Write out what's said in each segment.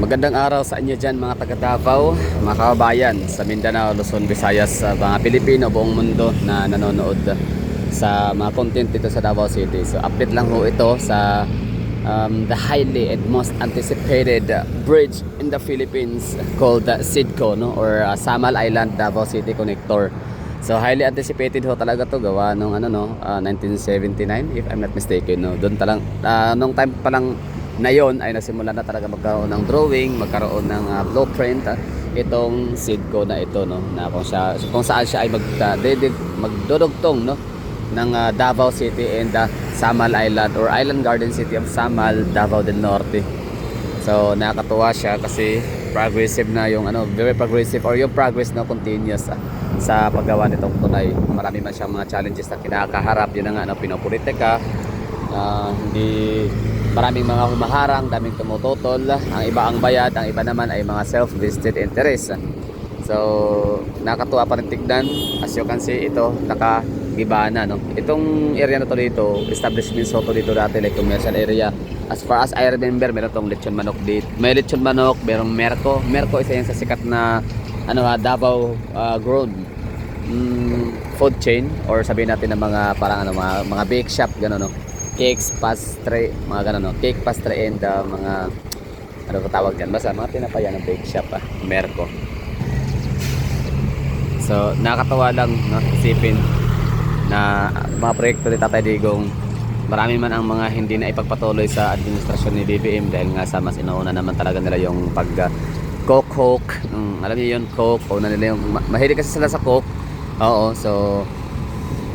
Magandang araw sa inyo dyan mga taga Davao, mga kababayan sa Mindanao, Luzon, Visayas, sa mga Pilipino buong mundo na nanonood sa mga content dito sa Davao City. So update lang ho ito sa the highly and most anticipated bridge in the Philippines called SIDCO, no? Or Samal Island Davao City Connector. So highly anticipated ho talaga to, gawa nung 1979 if I'm not mistaken, no. Doon talang nung time pa lang na yon ay nasimula na talaga magkaroon ng drawing, magkaroon ng blueprint itong SIDCO na ito, no, na kung saan siya ay magdudugtong, no, ng Davao City and Samal Island or Island Garden City of Samal, Davao del Norte. So nakakatuwa siya kasi progressive na yung very progressive, or yung progress na continuous sa paggawa nitong tulay. Marami man siyang mga challenges na kinakaharap, yun na nga, pinopolitika, hindi maraming mga humaharang, daming tumututol, ang iba ang bayad, ang iba naman ay mga self-vested interest. So nakatuwa pa rin tignan. As you can see, ito nakagibana, no. Itong area na to dito, establishments to dito dati, like commercial area. As far as I remember, meron tong lechon manok dito. May lechon manok, merong Merco isa yan sa sikat na Davao grown food chain, or sabihin natin na mga parang mga bake shop, gano'n, no. Cakes, pastry, mga gano'n, no. Cake, pastry, and mga ba tawag dyan, basta mga pinapayan ng bake shop, Merco. So nakakatawa lang, no, isipin na mga proyekto ni Tatay Digong, marami man ang mga hindi na ipagpatuloy sa administrasyon ni BBM dahil nga sa mas inuuna naman talaga nila yung coke. Alam niyo yun, coke, una nila yung mahilig kasi sila sa coke. Oo, so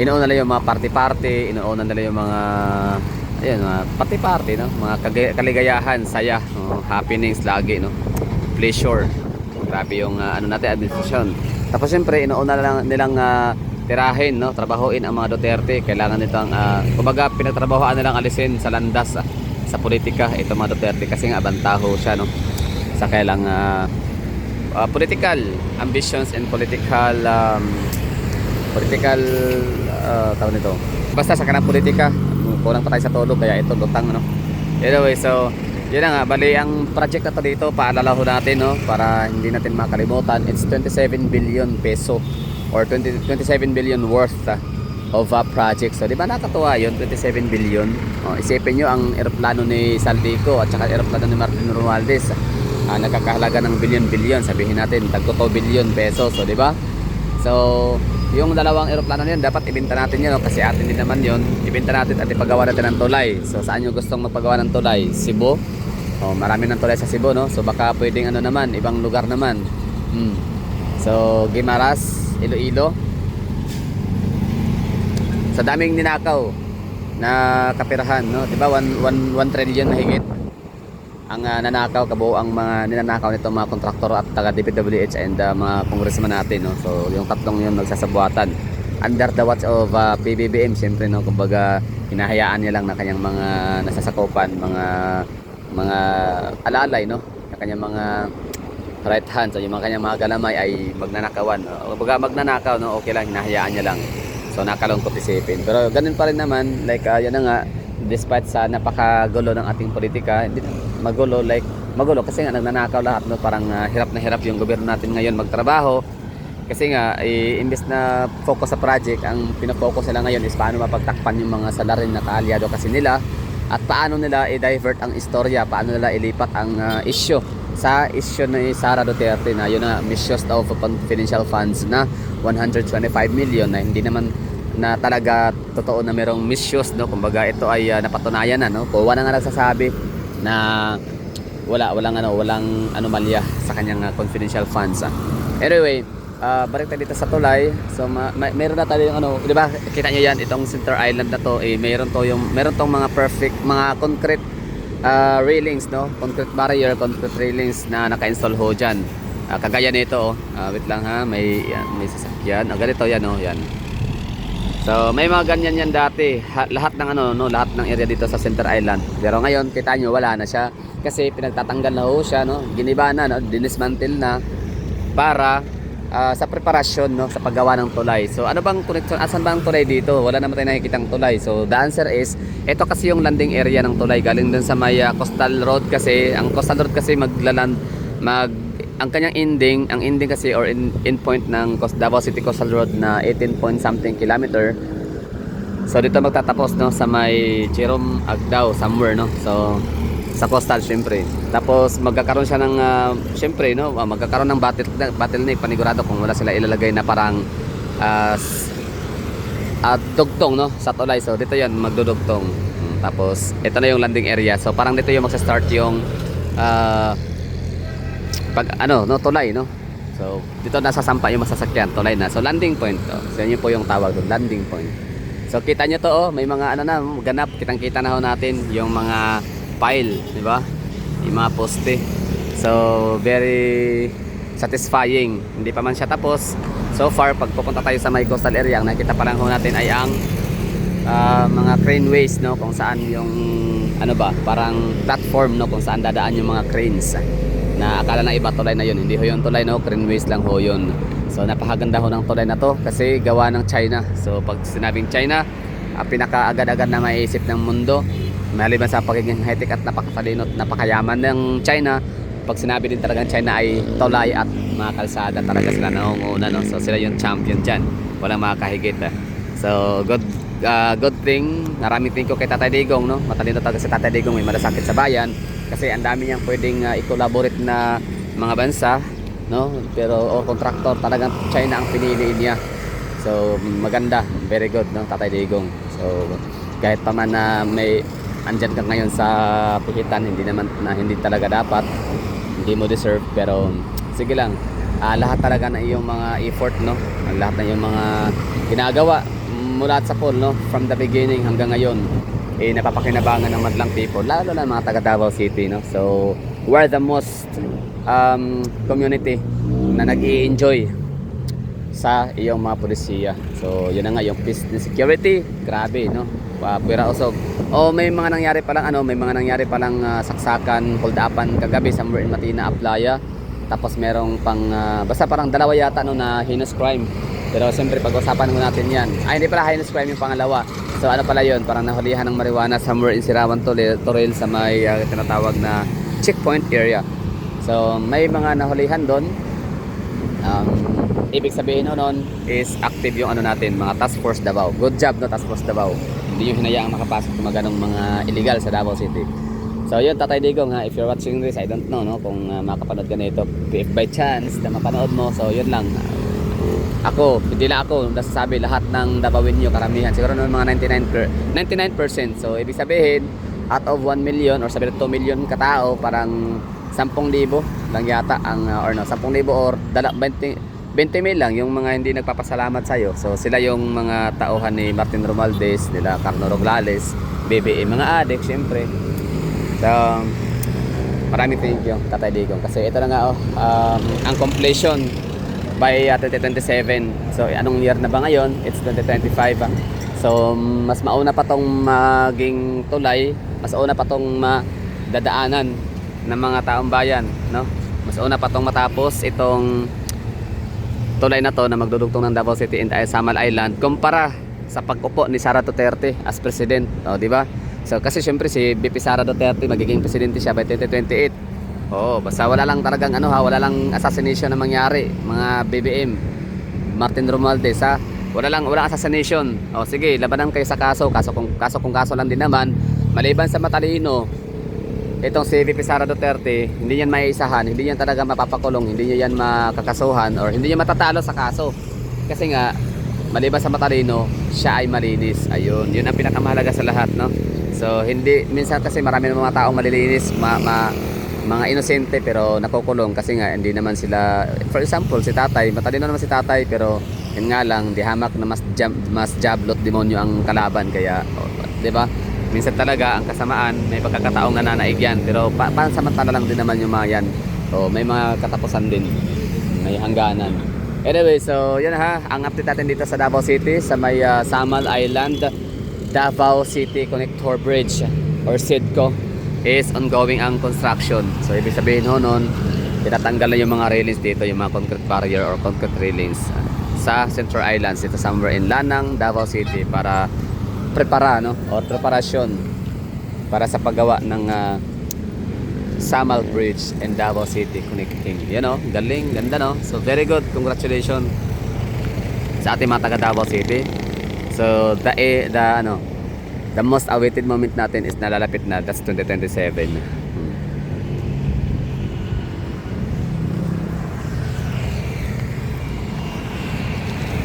inuuna nila yung mga party, inuuna nila yung mga mga party, no, mga kaligayahan, saya, happenings lagi, no, pleasure. Grabe yung natin administrasyon. Tapos siyempre inuuna nilang tirahin, no, trabahuin ang mga Duterte. Kailangan nitong kumbaga pinagtrabahoan nilang alisin sa landas sa politika ito mga Duterte, kasi nga abantaho siya, no, sa kailang political ambitions and political tawag nito, basta sa kanang politika. Kulang pa tayo sa tulog kaya ito lutang, no. Anyway, so yun na nga, bali ang project na to dito, paalala ho natin, no, para hindi natin makalimutan. It's 27 billion peso or 27 billion worth of a project. So di ba nakatuwa yun, 27 billion. Isipin nyo ang eroplano ni Saldico at saka eroplano ni Martin Romualdez, nagkakahalaga ng billion, sabihin natin tagto 2 billion pesos. So di ba, so yung dalawang eroplano niyan dapat ibenta natin yun, no? Kasi atin din naman yun, ibenta natin at ipagawa natin ng tulay. So saan nyo gustong magpagawa ng tulay? Cebu, marami ng tulay sa Cebu, no? So baka pwedeng naman, ibang lugar naman. So Guimaras, Iloilo. Sa daming ninakaw na kapirahan, no? Diba 1 trillion na higit ang nanakaw, kabuo ang mga ninanakaw nito mga kontraktor at taga DPWH and mga congressman natin, no? So yung tatlong yun nagsasabuatan under the watch of PBBM, siyempre, no, kumbaga hinahayaan niya lang na kanyang mga nasasakupan, mga alalay, no, na kanyang mga right hand, so yung kanyang mga galamay ay magnanakawan, no? Kumbaga magnanakaw, no, okay lang, hinahayaan niya lang. So nakalungkot isipin, pero ganun pa rin naman, like yan na nga, despite sa napakagulo ng ating politika, hindi magulo kasi nga nagnanakaw lahat, no? Parang hirap na hirap yung gobyerno natin ngayon magtrabaho, kasi nga imbes na focus sa project, ang pinafocus nila ngayon is paano mapagtakpan yung mga salarin na kaalyado kasi nila, at paano nila i-divert ang istorya, paano nila ilipat ang issue ni Sara Duterte, na yun na misuse of confidential funds na 125 million na hindi naman na talaga totoo na merong misuse, no. Kumbaga ito ay napatunayan na, no. Kuha na nga nagsasabi na walang anomalya sa kanyang confidential funds. Anyway, balik tayo dito sa tulay. So meron na tayo yung di ba, kita niyo yan, itong Center Island na to, meron tong mga perfect mga concrete railings, no, concrete barrier, concrete railings na naka-install ho dyan. Kagaya nito, wait lang may sasakyan, ganito yan, yan. So may mga ganyan yan dati, lahat ng lahat ng area dito sa Center Island. Pero ngayon kita nyo wala na siya kasi pinagtatanggal na ho siya, no, giniba na, no, dinismantle na para sa preparasyon, no, sa paggawa ng tulay. So ano bang connection, asan bang tulay dito? Wala naman tayo nakikitang tulay. So the answer is, ito kasi yung landing area ng tulay, galing dun sa may coastal road. Kasi ang coastal road kasi ang kanyang ang ending kasi or end point ng Davao City Coastal Road na 18 point something kilometer. So dito magtatapos, no, sa may Jerome Agdao somewhere, no. So sa coastal syempre. Tapos magkakaroon siya ng syempre, no, magkakaroon ng bottleneck panigurado kung wala sila ilalagay na parang dugtong, no, sa tulay. So dito 'yan magdudugtong. Tapos ito na yung landing area. So parang dito yung magsa-start yung pag no, tulay, no. So dito nasasampa yung masasakyan, tulay na. So landing point. So yun po yung tawag doon, landing point. So kita nyo to, may mga na ganap, kitang-kita na ho natin yung mga pile, di ba? Yung mga poste. So very satisfying. Hindi pa man siya tapos. So far, pag pupunta tayo sa may coastal area, ang nakita pa lang ho natin ay ang mga craneways, no, kung saan yung parang platform, no, kung saan dadaan yung mga cranes. Na akala na iba tulay na yun, hindi ho yung tulay, no, craneways lang ho yun. So napakaganda ho ng tulay na to kasi gawa ng China. So pag sinabing China, pinakaagad-agad na maiisip ng mundo, maliban sa pagiging high-tech at napakatalino at napakayaman ng China. Pag sinabi din talagang China ay tulay at mga kalsada, talaga sila nangunguna, no? So sila yung champion dyan, walang makakahigit. So good thing, maraming thank you kay Tatay Digong, no? Matalino talaga si Tatay Digong, may malasakit sa bayan kasi ang dami niyang pwedeng i-collaborate na mga bansa, no? Pero contractor, talagang China ang pinili niya. So maganda, very good, no, Tatay Digong. So kahit pa man na may andyan ka ngayon sa pihitan, hindi talaga dapat, hindi mo deserve, pero sige lang, lahat talaga na iyong mga effort, no, lahat na iyong mga ginagawa mula sa pool, no, from the beginning hanggang ngayon, napapakinabangan ng madlang people, lalo na mga taga Davao City, no. So we're the most community na nag-i-enjoy sa iyong mga polisiya. So yun na nga, yung peace and security, grabe, no, pwera usog. May mga nangyari palang saksakan, hold-upan kagabi somewhere in Matina, Aplaya. Tapos merong pang basta parang dalawa yata, no, na heinous crime. Pero siyempre pag-usapan mo natin yan. Hindi pala heinous crime yung pangalawa. So ano pala yun, parang nahulihan ng marijuana somewhere in Sirawan, Toril, sa may tinatawag na checkpoint area. So may mga nahulihan doon. Ibig sabihin noon is active yung natin, mga Task Force Davao. Good job, no, Task Force Davao. Hindi yung hinayaang makapasok ng mga ganong mga illegal sa Davao City. So yun, Tatay Digong, if you're watching this, I don't know, no, kung makapanood ka na ito, if by chance na mapanood mo. So yun lang, hindi lang ako nasasabi, lahat ng Davaoenyo, karamihan, siguro ng mga 99%. So ibig sabihin, out of 1 million or sabi 2 million katao, parang 10,000 lang yata ang 10,000 or 20 mil lang yung mga hindi nagpapasalamat sa'yo. So sila yung mga tauhan ni Martin Romualdez, nila Carno Roglales, BBM, mga adik syempre. So maraming thank you, Tatay Digong, kasi ito na nga ang completion by 2027. So anong year na ba ngayon? It's 2025. So mas mauna pa tong maging tulay, mas mauna pa tong madadaanan ng mga taong bayan, no? Mas una pa tong matapos itong tulay na to na magdudugtong ng Davao City and Samal Island kumpara sa pag-upo ni Sara Duterte as president, di ba? So kasi syempre si VP Sara Duterte magiging presidente siya by 2028. Basta wala lang talagang wala lang assassination na mangyari, mga BBM, Martin Romualdez, walang assassination. Sige, labanan kayo sa kaso kung kaso lang din naman, maliban sa matalino. Itong si VP Sara Duterte, hindi yan maiisahan, hindi yan talaga mapapakulong, hindi niya yan makakasuhan or hindi niya matatalo sa kaso. Kasi nga, maliban sa matalino, siya ay malinis. Ayun, yun ang pinakamahalaga sa lahat, no? So, minsan kasi marami ng mga taong malilinis, mga inosente pero nakukulong kasi nga hindi naman sila, for example, si Tatay, matalino naman si Tatay pero yun nga lang, di hamak na mas jablot demonyo ang kalaban, kaya, di ba? Minsan talaga ang kasamaan may pagkakataong nananaig yan, pero pansamantala lang din naman yung mga yan. May mga katapusan din, may hangganan. Anyway, so yun ang update natin dito sa Davao City, sa may Samal Island Davao City Connector Bridge or SIDCO is ongoing ang construction. So ibig sabihin nun, Tinatanggal na yung mga railings dito, yung mga concrete barrier or concrete railings sa Central Islands, dito somewhere in Lanang, Davao City, para prepara, no? O preparasyon para sa paggawa ng Samal Bridge in Davao City connecting. You know, galing, ganda, no? So very good, congratulations sa ating mga taga Davao City. So the most awaited moment natin is nalalapit na, that's 2027.